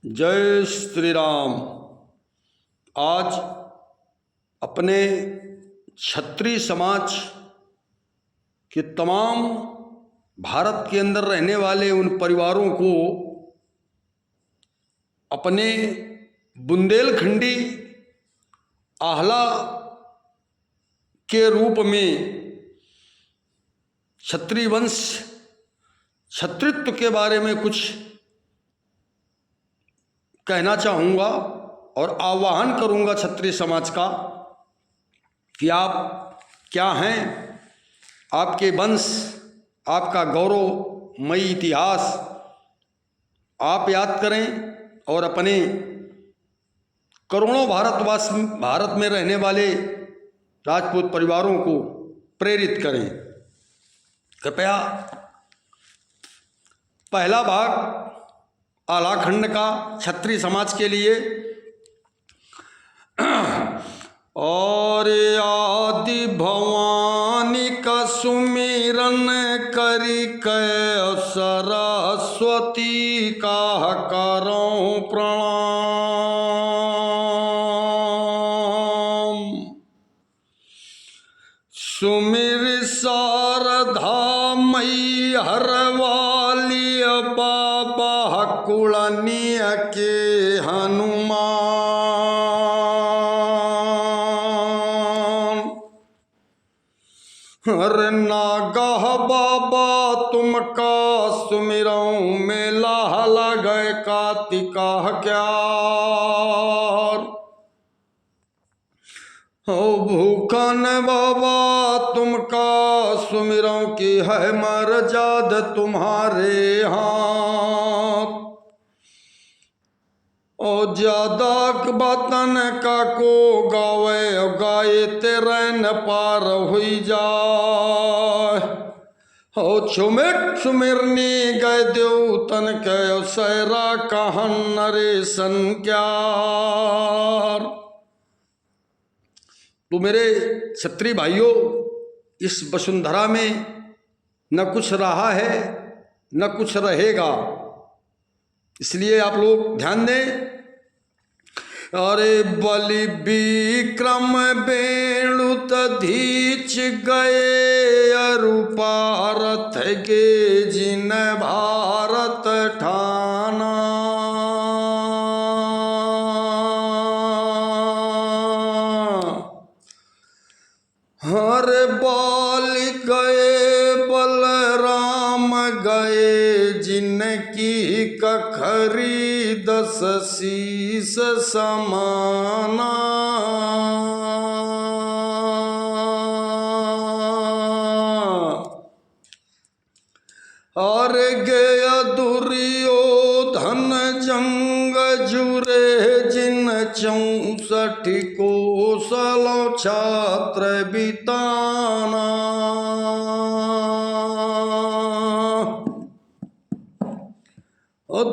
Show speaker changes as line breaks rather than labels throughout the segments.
जय श्री राम। आज अपने क्षत्रिय समाज के तमाम भारत के अंदर रहने वाले उन परिवारों को अपने बुंदेलखंडी आहला के रूप में क्षत्रिय वंश क्षत्रित्व के बारे में कुछ कहना चाहूँगा और आह्वान करूँगा क्षत्रिय समाज का कि आप क्या हैं, आपके वंश, आपका गौरवमयी इतिहास आप याद करें और अपने करोड़ों भारत में रहने वाले राजपूत परिवारों को प्रेरित करें। कृपया पहला भाग आलाखंड का क्षत्रिय समाज के लिए। और आदि भवानी का सुमिरन करी कै सरस्वती का करो प्रणाम। सुमिर शारदा मई हरवाली बाबा कुलनिय के हनुमान। हर नागह बाबा तुमका सुमिरऊं मेला लगे कार्तिका क्यार। हो भूखन बाबा तुमका सुमिरों की है मर्याद तुम्हारे हाथ। ओ ज्यादा बतन का को गावे गाए तेरे न पार हुई जाए। हो छुमिट सुमिरनी गए देवतन के सैरा कहन नरेशन क्यार। तो मेरे क्षत्रिय भाइयों, इस वसुंधरा में न कुछ रहा है न कुछ रहेगा, इसलिए आप लोग ध्यान दें। अरे बलि विक्रम वेणु तधीच गए अरुपारथ के जिन भारत ठाना। हर बाल गए बलराम गए जिनकी कखरी 10 शीस समाना। और गया दुर्योधन जंग जुरे जिन 64 कोसलों छात्र बिताना।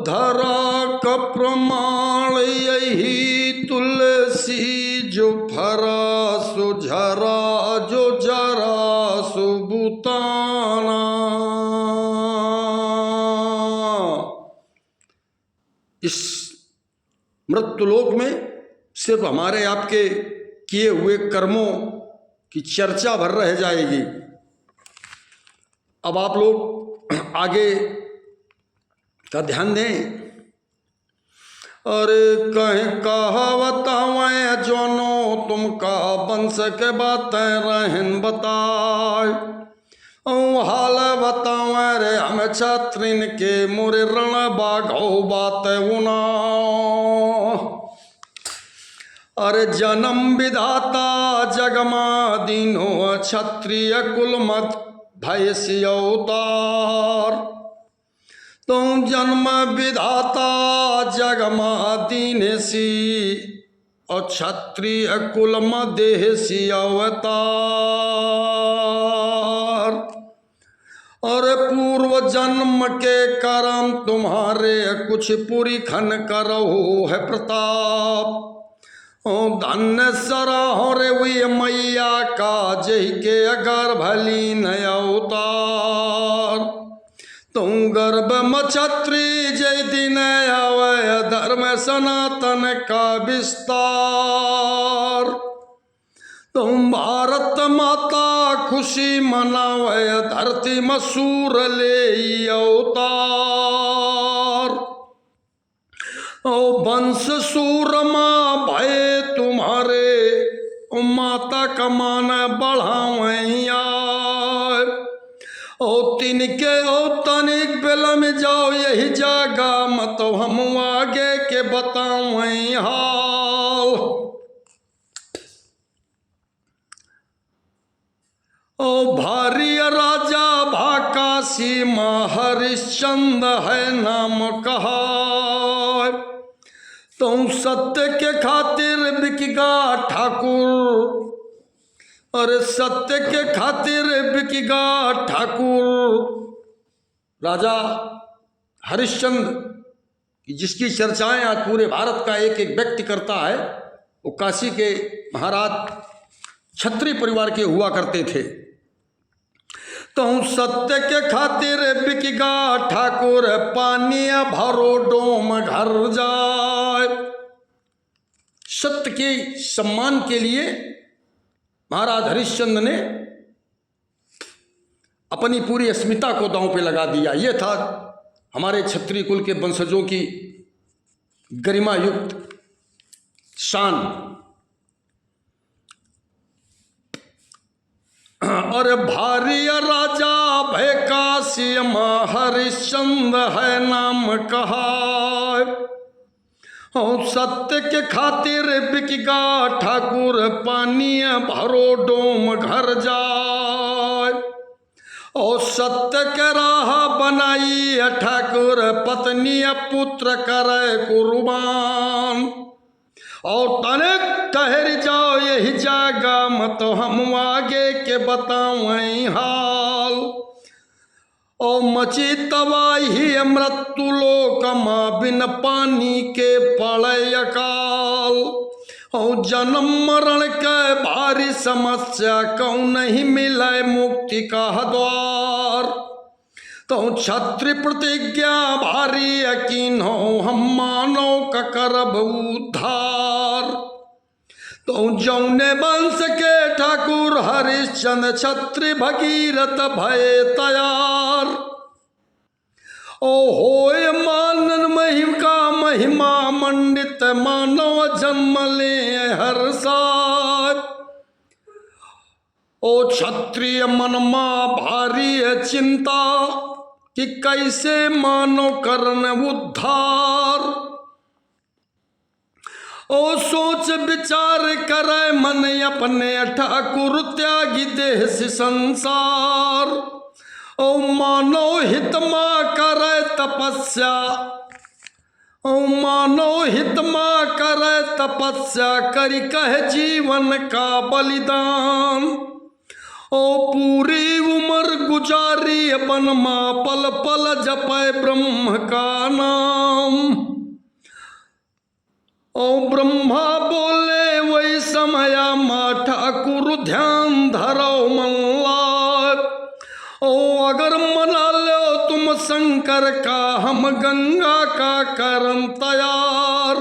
धरा का प्रमाण यही तुलसी जो फरा सुझरा जो जरा सुबुताना। इस मृत्युलोक में सिर्फ हमारे आपके किए हुए कर्मों की चर्चा भर रह जाएगी। अब आप लोग आगे का ध्यान दें। अरे कहीं कहावताएं जोनो तुमका वंश के बातें रहन बताए। हाल बतावे रे हम छात्रिन के मुरे रण बाघो बात उना। अरे जन्म विधाता जगमा दीनो क्षत्रिय कुल मत भय अवतार। तुम जन्म विधाता जगमा दीन सी और क्षत्रिय कुल मदेसी अवतार। और पूर्व जन्म के कर्म तुम्हारे कुछ पूरी खन करो है प्रताप। ओ धन्य सराहो रे हुई मैया का जय के अगर भली नया अवतार। तुम गर्भ मछत्री जय दिन आवे धर धर्म सनातन का विस्तार। तुम भारत माता खुशी मनावे धरती मसूर ले अवतार। ओ वंश सूरमा भय तुम्हारे माता कमान बढ़ावैया। ओ तिनके ओ तनिक बेल में जाओ यही जागा मत हम आगे के बतावें हाल। ओ भारी राजा भाकासी माँ हरिश्चंद्र है नाम कहा। तुम सत्य के खातिर बिकगा ठाकुर, अरे सत्य के खातिर बिकगा ठाकुर। राजा हरिश्चंद्र जिसकी चर्चाएं आज पूरे भारत का एक एक व्यक्ति करता है, वो काशी के महाराज क्षत्रिय परिवार के हुआ करते थे। तो सत्य के खातिर बिकगा ठाकुर, पानिया भरो डोम घर जाए। सत्य के सम्मान के लिए महाराज हरिश्चंद्र ने अपनी पूरी अस्मिता को दांव पे लगा दिया। यह था हमारे क्षत्रिय कुल के वंशजों की गरिमा युक्त शान। और भारी राजा भयकासी माँ हरिश्चंद्र है नाम कहा। सत्य के खातिर बिकगा ठाकुर, पानी भरो डोम घर जाए। और सत्य के राह बनाई ठाकुर, पत्नी पुत्र करे कुर्बान। और तनिक ठहर जाओ यही जागा मत हम आगे के बतावें हाल। ओ मची तबाही मृत्यु लोक माँ बिन पानी के पड़े अकाल। ओ जन्म मरण के भारी समस्या कौन नहीं मिले मुक्ति का द्वार। तो क्षत्रिय प्रतिज्ञा भारी यकीन हो हम मानव का करब उद्धार। तो जौने वंश के ठाकुर हरिश्चंद्र क्षत्रिय भगीरथ भय तैयार। ओ होय मानन महिमा मंडित, मानव जन्म ले हर सार। ओ क्षत्रिय मनमा भारी चिंता कि कैसे मानो करन उद्धार। ओ सोच विचार करे मन अपने ठाकुर त्यागी देह से संसार। ओ मानो हित मां करे तपस्या, ओ मानो हित मां करे तपस्या, करी कहे जीवन का बलिदान। ओ पूरी उम्र गुजारी बन मां पल पल जपे ब्रह्म का नाम। ओ ब्रह्मा बोले वही समया माँ ठाकुर ध्यान धरो मन लाग। ओ अगर मना लो तुम शंकर का हम गंगा का करम तैयार।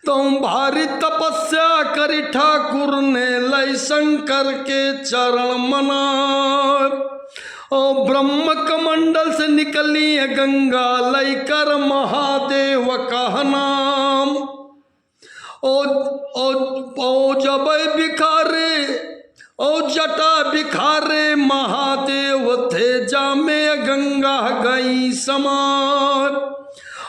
तुम भारी तपस्या करी ठाकुर ने लय शंकर के चरण मना। ओ ब्रह्म कमंडल से निकली गंगा लय कर महादेव का नाम। ओ जब बिखारे ओ जटा बिखारे महादेव थे, जामे गंगा गई समार।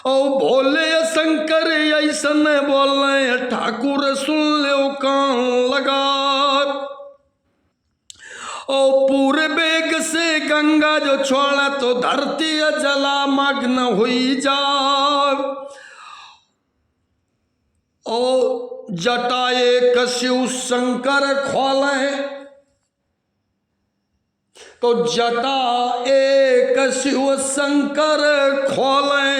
ओ भोले शंकर ऐसन बोले ठाकुर सुन लो कान लगा। ओ पूरे बेग से गंगा जो छोड़ा तो धरती जला मग्न हुई जा। ओ जटा एक शिव शंकर खोले, तो जटा एक शिव शंकर खोले।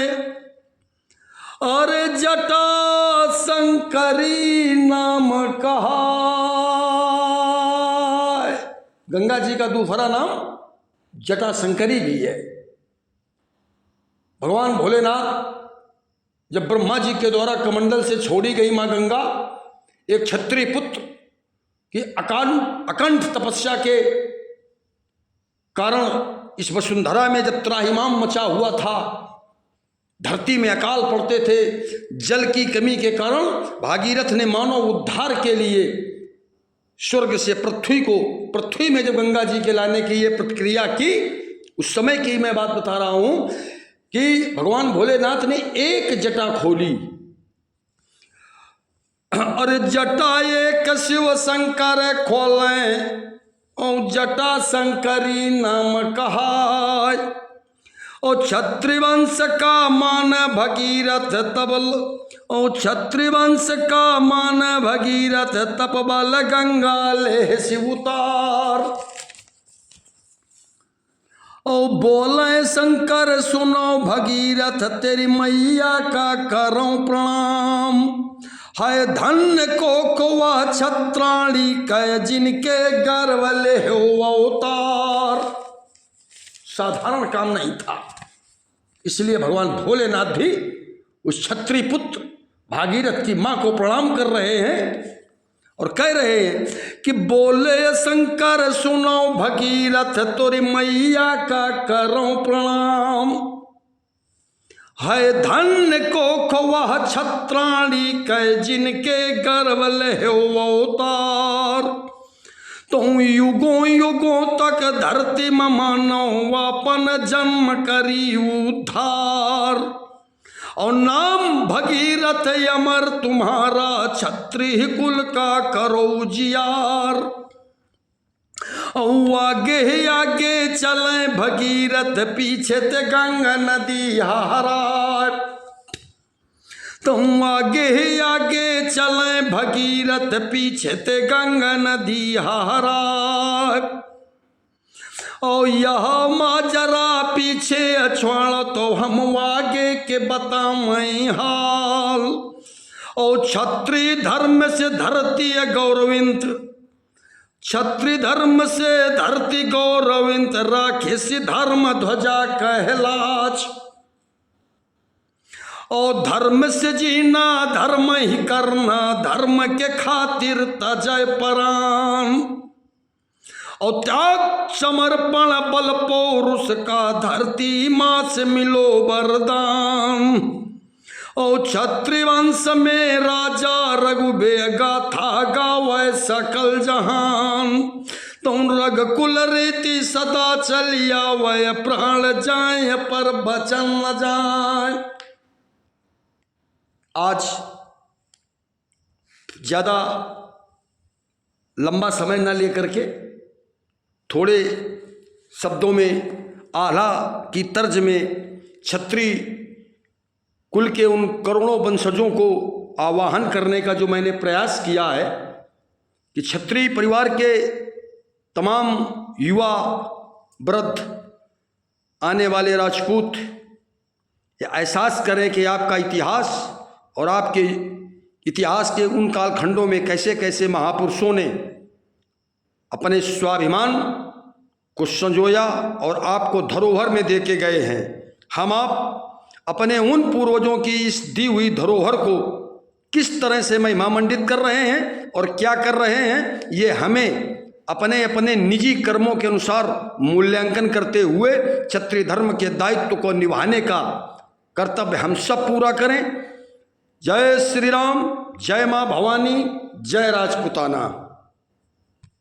अरे जटा शंकरी नाम कहा। गंगा जी का दूसरा नाम जटा शंकरी भी है। भगवान भोलेनाथ जब ब्रह्मा जी के द्वारा कमंडल से छोड़ी गई माँ गंगा, एक क्षत्रिय पुत्र की अखंड तपस्या के कारण इस वसुंधरा में जब त्राहिमाम मचा हुआ था, धरती में अकाल पड़ते थे, जल की कमी के कारण भागीरथ ने मानव उद्धार के लिए स्वर्ग से पृथ्वी में जब गंगा जी के लाने की ये प्रक्रिया की, उस समय की मैं बात बता रहा हूं कि भगवान भोलेनाथ ने एक जटा खोली। अरे जटा एक शिव शंकर खोलें और जटा शंकरी नाम कहाय। और क्षत्रिवंश का मान भगीरथ तबल, और क्षत्रिवंश का मान भगीरथ तप बल गंगा ले शिव उतार। और बोले शंकर सुनो भगीरथ तेरी मैया का करो प्रणाम। है धन्य को वह छत्राणी कह जिनके गर्व ले हो अवतार। साधारण काम नहीं था, इसलिए भगवान भोलेनाथ भी उस क्षत्रिय पुत्र भागीरथ की मां को प्रणाम कर रहे हैं और कह रहे हैं कि बोले शंकर सुनो भगीरथ तोरी मैया का करो प्रणाम। है धन्य को वह छत्राणी कह जिनके गर्व ले हो अवतार। तुम युगों युगों तक धरती में मानो अपन जन्म करी उद्धार। और नाम भगीरथ अमर तुम्हारा क्षत्रिय कुल का करो उजियार। आगे आगे चले भगीरथ पीछे ते गंगा नदी हारार। तुम आगे आगे चले भगीरथ पीछे ते गंगा नदी हारार। और यह माजरा पीछे अछवाड़ तो हम आगे के बताएं हाल। और क्षत्रिय धर्म से धरती गौरविंत, क्षत्रिय धर्म से धरती गौरविंत राखे सी धर्म ध्वजा कहलाज। और धर्म से जीना धर्म ही करना, धर्म के खातिर तजय परान। और त्याग समर्पण बल पौरुष का धरती माँ से मिलो वरदान। और क्षत्रिय वंश में राजा रघुबे गाथा गावे सकल जहान। तुम रघुकुल रीति सदा चलिया वह प्राण जाए पर बचन न जाए। आज ज्यादा लंबा समय न लेकर के थोड़े शब्दों में आल्हा की तर्ज में क्षत्रिय कुल के उन करोड़ों वंशजों को आवाहन करने का जो मैंने प्रयास किया है कि क्षत्रिय परिवार के तमाम युवा वृद्ध आने वाले राजपूत ये एहसास करें कि आपका इतिहास और आपके इतिहास के उन कालखंडों में कैसे कैसे महापुरुषों ने अपने स्वाभिमान को संजोया और आपको धरोहर में दे के गए हैं। हम आप अपने उन पूर्वजों की इस दी हुई धरोहर को किस तरह से महिमामंडित कर रहे हैं और क्या कर रहे हैं, ये हमें अपने अपने निजी कर्मों के अनुसार मूल्यांकन करते हुए क्षत्रिय धर्म के दायित्व को निभाने का कर्तव्य हम सब पूरा करें। जय श्री राम, जय माँ भवानी, जय राजपूताना।